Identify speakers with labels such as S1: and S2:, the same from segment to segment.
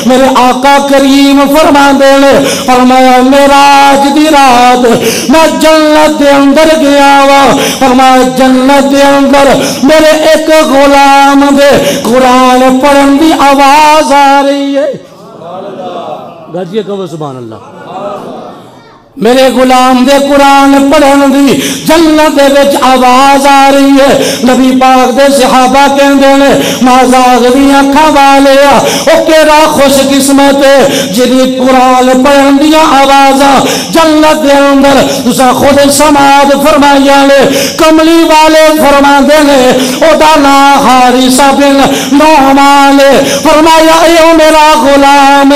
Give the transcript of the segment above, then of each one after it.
S1: میرے آقا کریم فرما دینے فرمایا معراج دی رات میں جنت دے اندر گیا وا فرمایا جنت دے اندر میرے ایک غلام دے قرآن پڑھن دی آواز آ رہی ہے گاجیے کہو سبحان اللہ میرے غلام دے قرآن پڑھن دی جنت دے وچ آواز آ رہی ہے نبی پاک دے صحابہ کہندے نے مازاغ دی اکھاں والے او کیڑا خوش قسمت ہے جڑی قرآن پڑھن دی آوازاں جنت دے اندر تساں خود سماعت فرمایا نے کملی والے فرماندے نے او دا نام حارثہ بن نعمان فرمایا اے میرا غلام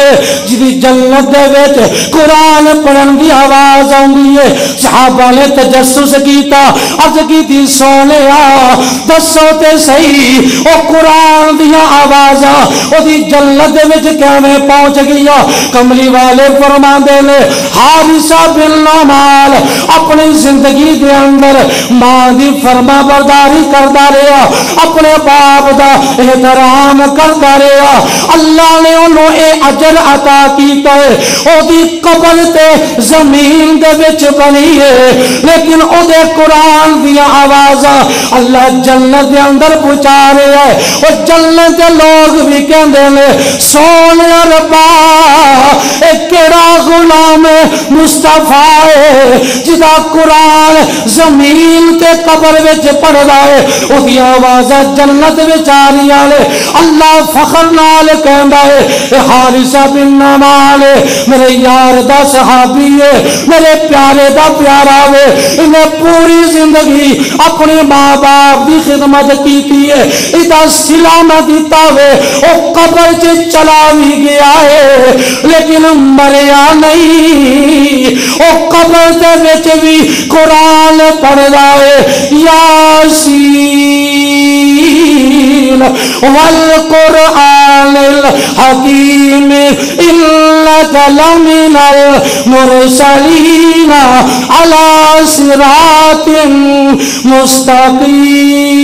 S1: جڑی جنت دے وچ قرآن پڑھن دی آواز آؤں ہے صحابہ نے تجسس کیتا عرض کی تھی سونیا دسو تے صحیح او قرآن دیا آوازاں او دی جنت وچ کیویں پہنچ گیا کملی والے فرما دے لے حارثہ بن نعمان اپنی زندگی دے اندر ماں دی فرما برداری کردا رہا اپنے باپ دا احترام کردا رہا اللہ نے انہوں اے اجر عطا کیتا ہے او دی قبر تے زمین دے وچ بنی ہے لیکن او دے قرآن دیا آوازاں اللہ جنت دے اندر پہنچا رہا ہے او جنت دے لوگ بھی کہندے نے سونیا ربا اے کیڑا غلام مصطفیٰ ہے جدا قرآن زمین تے قبر وچ پڑھدا ہے او دی آوازاں جنت وچ آ رہی ہے اللہ فخر نال کہندا ہے اے حارثہ بن نعمان میرے یار دا صحابی ہے میرے پیارے دا پیارا وے انہیں پوری زندگی اپنے ماں باپ دی خدمت کیتی ہے ادا سلامہ دیتا وے او قبر سے چلا بھی گیا ہے لیکن مریا نہیں او قبر دے وچ بھی قرآن پڑھ رہا ہے یاسین والقرآن الحکیم انک لمن المرسلین علی صراط مستقیم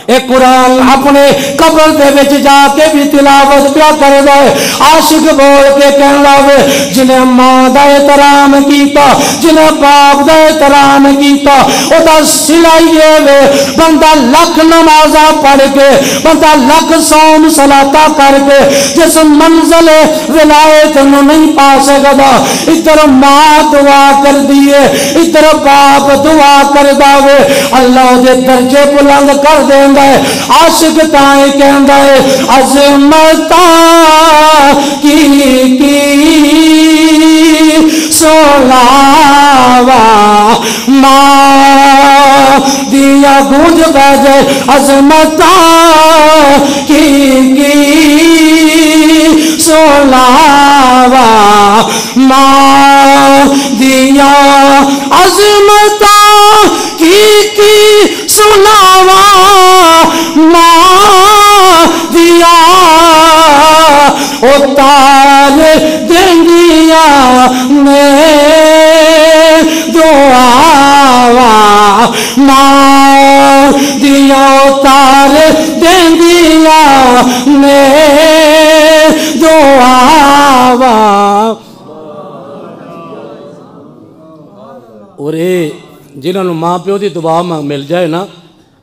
S1: اے قرآن اپنے قبر دے وچ جا کے بھی تلاوت کیا کر دے عاشق بول کے کہنا وے جنہیں ماں دا احترام کیتا جنہیں باپ دا احترام کیتا او دا سلائیے وے بندہ لکھ نمازہ پڑھ کے بندہ لکھ صوم صلاة کر کے جس منزل ولایت نو نہیں پا سکدا ادھر ماں دعا کر دیئے ادھر باپ دعا کر داوے اللہ دے درجے بلند کر دیں عاشق تائیں کہندا ہے عظمتاں کی سولاوا ماں دیا گونج بجے عظمتاں کی سولاوا ماں دیا عظمتاں کی سناوا ماں دیا اتار دنگیا میں دعاوا ماں دیا اتار دنگیا میں دعاوا اور جنہوں نے ماں پیو دی دعا مل جائے نا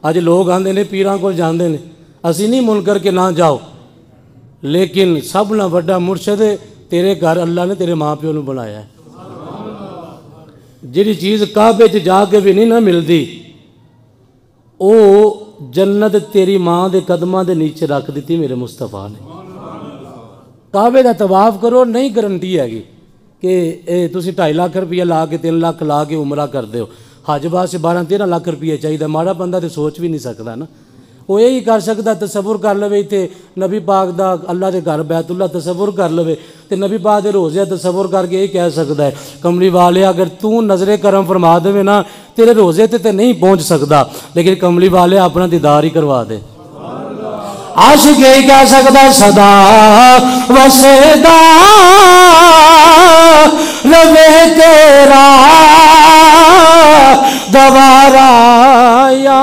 S1: اج لوگ آندے نے پیراں کو جاندے نے اسی نہیں منکر کے نہ جاؤ لیکن سب نہ بڑا مرشد تیرے گھر اللہ نے تیرے ماں پیو نے بنایا ہے جڑی چیز کعبے چ جا کے بھی نہیں نہ ملتی او جنت تیری ماں دے قدماں دے نیچے رکھ دیتی میرے مصطفیٰ نے کعبے دا طواف کرو نہیں گارنٹی ہے گی کہ تسی 2.5 لاکھ روپیہ لا کے 3 لاکھ لا کے عمرہ کر دیو حج واسطے 12-13 لاکھ روپیہ چاہیے ماڑا بندہ تو سوچ بھی نہیں سکتا نا وہ یہی کر سکتا تصور کر لوے تے نبی پاک دا اللہ دے گھر بیت اللہ تصور کر لوے تے نبی پاک دے روزے تصور کر کے یہی کہہ سکتا ہے کملی والے اگر تو نظر کرم فرما دے نا تیرے روزے تے نہیں پہنچ سکتا لیکن کملی والے اپنا دیدار ہی کروا دے عاشق یہی کہہ سکتا ہے صدا وسدا لوے تیرا دوارا یا